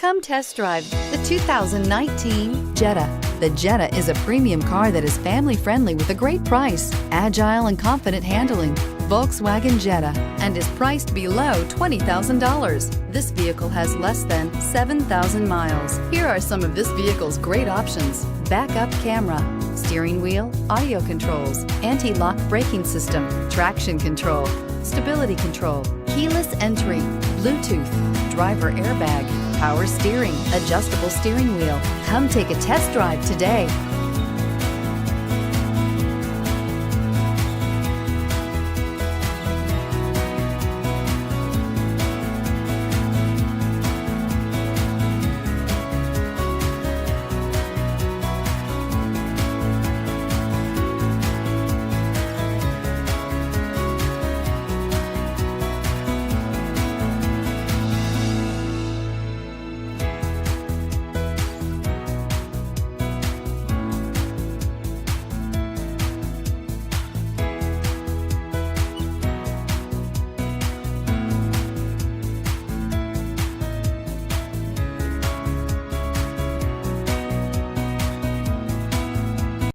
Come test drive the 2019 Jetta. The Jetta is a premium car that is family-friendly with a great price, agile and confident handling. Volkswagen Jetta, and is priced below $20,000. This vehicle has less than 7,000 miles. Here are some of this vehicle's great options: backup camera, steering wheel audio controls, anti-lock braking system, traction control, stability control, keyless entry, Bluetooth, driver airbag, power steering, adjustable steering wheel. Come take a test drive today.